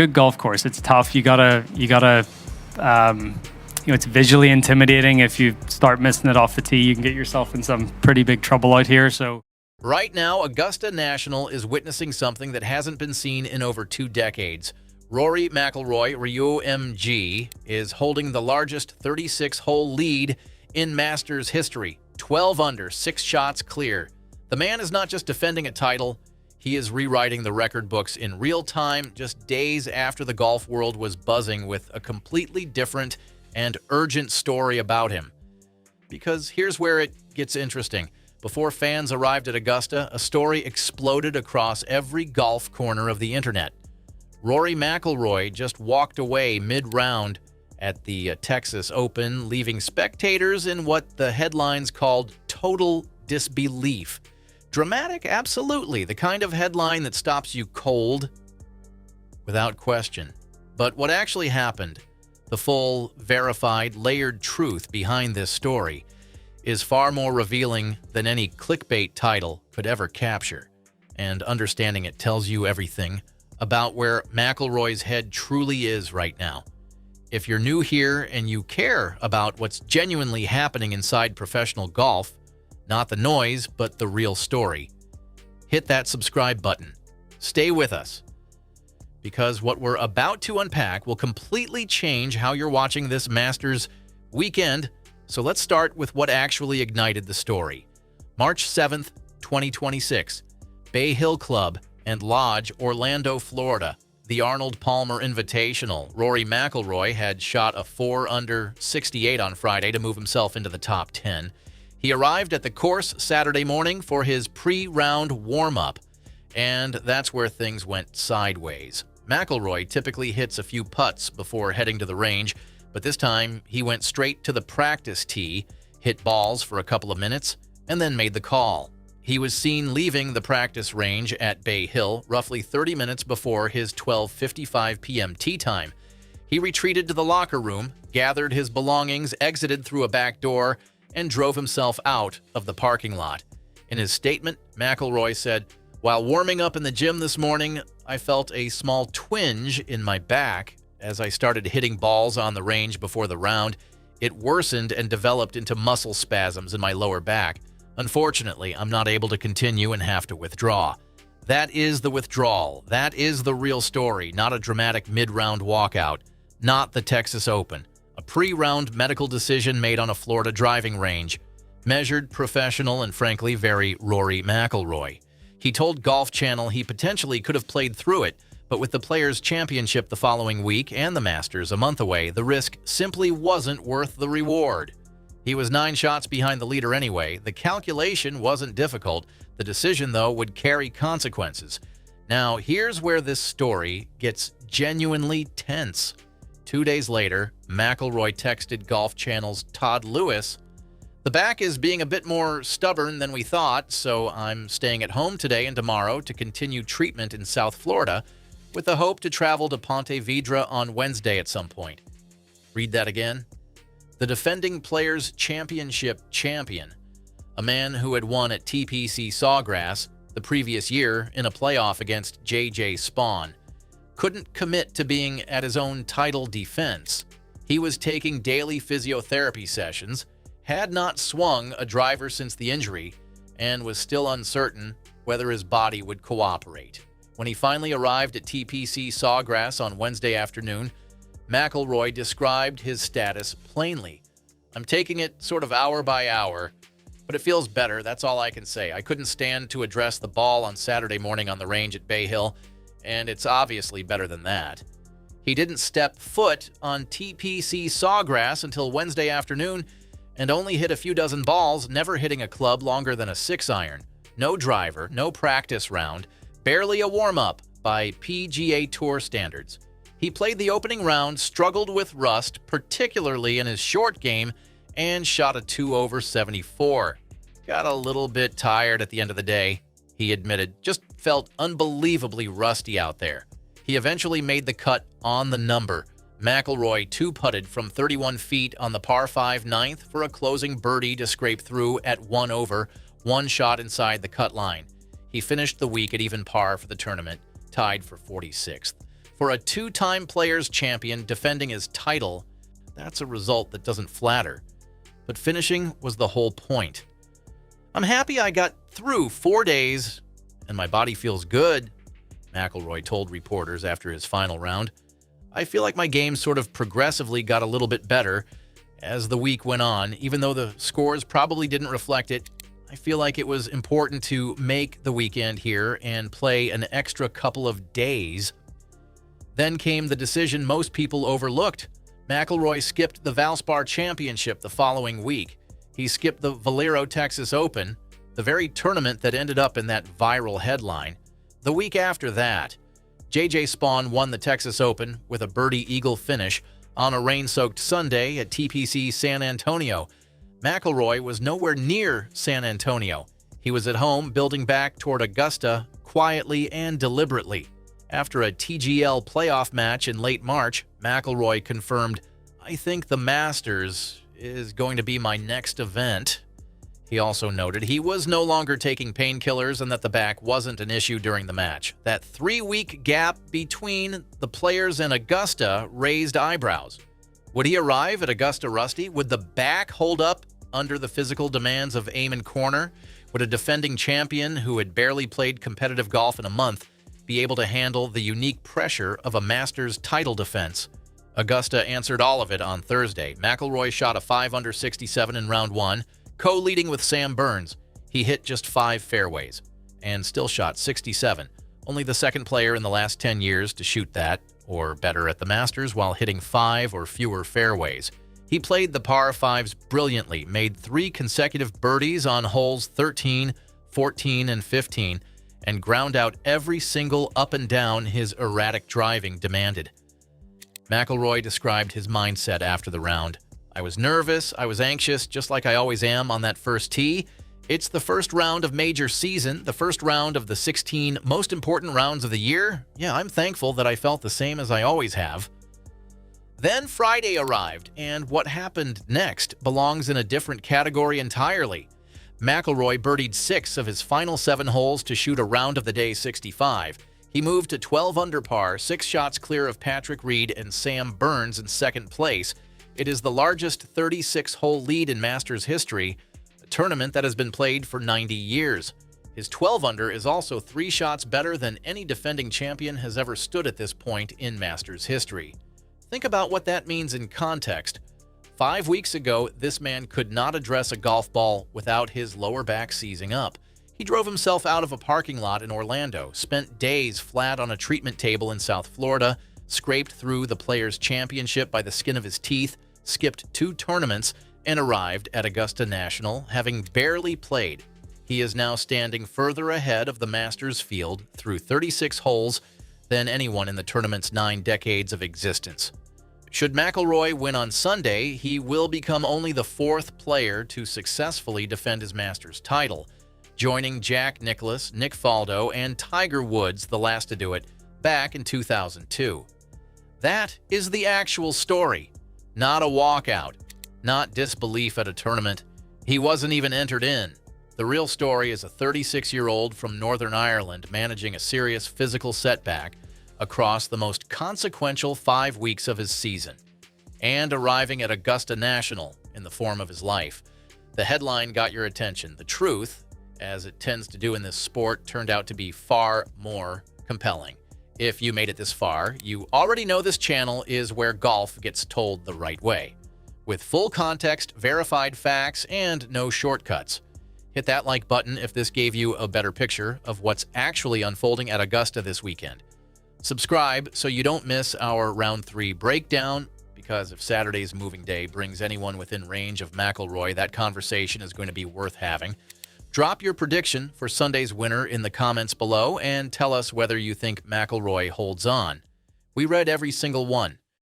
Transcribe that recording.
Good golf course. It's tough. It's visually intimidating. If you start missing it off the tee, you can get yourself in some pretty big trouble out here. So right now, Augusta National is witnessing something that hasn't been seen in over 2 decades. Rory McIlroy, RYOMG, is holding the largest 36-hole lead in Masters history. 12 under, 6 shots clear. The man is not just defending a title, he is rewriting the record books in real time, just days after the golf world was buzzing with a completely different and urgent story about him. Because here's where it gets interesting. Before fans arrived at Augusta, a story exploded across every golf corner of the internet. Rory McIlroy just walked away mid-round at the Texas Open, leaving spectators in what the headlines called total disbelief. Dramatic? Absolutely. The kind of headline that stops you cold without question. But what actually happened, the full, verified, layered truth behind this story, is far more revealing than any clickbait title could ever capture. And understanding it tells you everything about where McIlroy's head truly is right now. If you're new here and you care about what's genuinely happening inside professional golf, not the noise, but the real story, hit that subscribe button. Stay with us, because what we're about to unpack will completely change how you're watching this Masters weekend. So let's start with what actually ignited the story. March 7th, 2026, Bay Hill Club and Lodge, Orlando, Florida. The Arnold Palmer Invitational. Rory McIlroy had shot a 4 under 68 on Friday to move himself into the top 10. He arrived at the course Saturday morning for his pre-round warm-up, and that's where things went sideways. McIlroy typically hits a few putts before heading to the range, but this time he went straight to the practice tee, hit balls for a couple of minutes, and then made the call. He was seen leaving the practice range at Bay Hill roughly 30 minutes before his 12:55 p.m. tee time. He retreated to the locker room, gathered his belongings, exited through a back door, and drove himself out of the parking lot. In his statement, McIlroy said, "While warming up in the gym this morning, I felt a small twinge in my back. As I started hitting balls on the range before the round, it worsened and developed into muscle spasms in my lower back. Unfortunately, I'm not able to continue and have to withdraw." That is the withdrawal. That is the real story, not a dramatic mid-round walkout, not the Texas Open. A pre-round medical decision made on a Florida driving range. Measured, professional, and frankly, very Rory McIlroy. He told Golf Channel he potentially could have played through it, but with the Players' Championship the following week and the Masters a month away, the risk simply wasn't worth the reward. He was 9 shots behind the leader anyway. The calculation wasn't difficult. The decision, though, would carry consequences. Now, here's where this story gets genuinely tense. 2 days later, McIlroy texted Golf Channel's Todd Lewis, "The back is being a bit more stubborn than we thought, so I'm staying at home today and tomorrow to continue treatment in South Florida, with the hope to travel to Ponte Vedra on Wednesday at some point." Read that again. The defending Players' Championship champion, a man who had won at TPC Sawgrass the previous year in a playoff against J.J. Spawn, couldn't commit to being at his own title defense. He was taking daily physiotherapy sessions, had not swung a driver since the injury, and was still uncertain whether his body would cooperate. When he finally arrived at TPC Sawgrass on Wednesday afternoon, McIlroy described his status plainly. "I'm taking it sort of hour by hour, but it feels better, that's all I can say. I couldn't stand to address the ball on Saturday morning on the range at Bay Hill, and it's obviously better than that." He didn't step foot on TPC Sawgrass until Wednesday afternoon and only hit a few dozen balls, never hitting a club longer than a 6-iron. No driver, no practice round, barely a warm-up by PGA Tour standards. He played the opening round, struggled with rust, particularly in his short game, and shot a 2 over 74. Got a little bit tired at the end of the day, he admitted. Just felt unbelievably rusty out there. He eventually made the cut on the number. McIlroy 2-putted from 31 feet on the par 5 ninth for a closing birdie to scrape through at 1 over, 1 shot inside the cut line. He finished the week at even par for the tournament, tied for 46th. For a two-time Players champion defending his title, that's a result that doesn't flatter. But finishing was the whole point. I'm happy I got through 4 days, and my body feels good, McIlroy told reporters after his final round. I feel like my game sort of progressively got a little bit better as the week went on. Even though the scores probably didn't reflect it, I feel like it was important to make the weekend here and play an extra couple of days. Then came the decision most people overlooked. McIlroy skipped the Valspar Championship the following week. He skipped the Valero Texas Open, the very tournament that ended up in that viral headline. The week after that, J.J. Spaun won the Texas Open with a birdie-eagle finish on a rain-soaked Sunday at TPC San Antonio. McIlroy was nowhere near San Antonio. He was at home building back toward Augusta quietly and deliberately. After a TGL playoff match in late March, McIlroy confirmed, "I think the Masters is going to be my next event." He also noted he was no longer taking painkillers and that the back wasn't an issue during the match. That 3-week gap between the Players and Augusta raised eyebrows. Would he arrive at Augusta rusty? Would the back hold up under the physical demands of Amen Corner? Would a defending champion who had barely played competitive golf in a month be able to handle the unique pressure of a Masters title defense? Augusta answered all of it on Thursday. McIlroy shot a 5-under 67 in round 1, co-leading with Sam Burns. He hit just 5 fairways and still shot 67, only the second player in the last 10 years to shoot that or better at the Masters while hitting 5 or fewer fairways. He played the par 5s brilliantly, made 3 consecutive birdies on holes 13, 14, and 15, and ground out every single up and down his erratic driving demanded. McIlroy described his mindset after the round. "I was nervous, I was anxious, just like I always am on that first tee. It's the first round of major season, the first round of the 16 most important rounds of the year. Yeah, I'm thankful that I felt the same as I always have." Then Friday arrived, and what happened next belongs in a different category entirely. McIlroy birdied 6 of his final 7 holes to shoot a round of the day 65. He moved to 12 under par, 6 shots clear of Patrick Reed and Sam Burns in second place. It is the largest 36-hole lead in Masters history, a tournament that has been played for 90 years. His 12 under is also 3 shots better than any defending champion has ever stood at this point in Masters history. Think about what that means in context. 5 weeks ago, this man could not address a golf ball without his lower back seizing up. He drove himself out of a parking lot in Orlando, spent days flat on a treatment table in South Florida, scraped through the Players Championship by the skin of his teeth, skipped 2 tournaments, and arrived at Augusta National, having barely played. He is now standing further ahead of the Masters field through 36 holes than anyone in the tournament's 9 decades of existence. Should McIlroy win on Sunday, he will become only the 4th player to successfully defend his Masters title, joining Jack Nicklaus, Nick Faldo, and Tiger Woods, the last to do it, back in 2002. That is the actual story, not a walkout, not disbelief at a tournament. He wasn't even entered in. The real story is a 36-year-old from Northern Ireland managing a serious physical setback across the most consequential 5 weeks of his season, and arriving at Augusta National in the form of his life. The headline got your attention. The truth, as it tends to do in this sport, turned out to be far more compelling. If you made it this far, you already know this channel is where golf gets told the right way, with full context, verified facts, and no shortcuts. Hit that like button if this gave you a better picture of what's actually unfolding at Augusta this weekend. Subscribe so you don't miss our Round 3 breakdown, because if Saturday's moving day brings anyone within range of McIlroy, that conversation is going to be worth having. Drop your prediction for Sunday's winner in the comments below and tell us whether you think McIlroy holds on. We read every single one.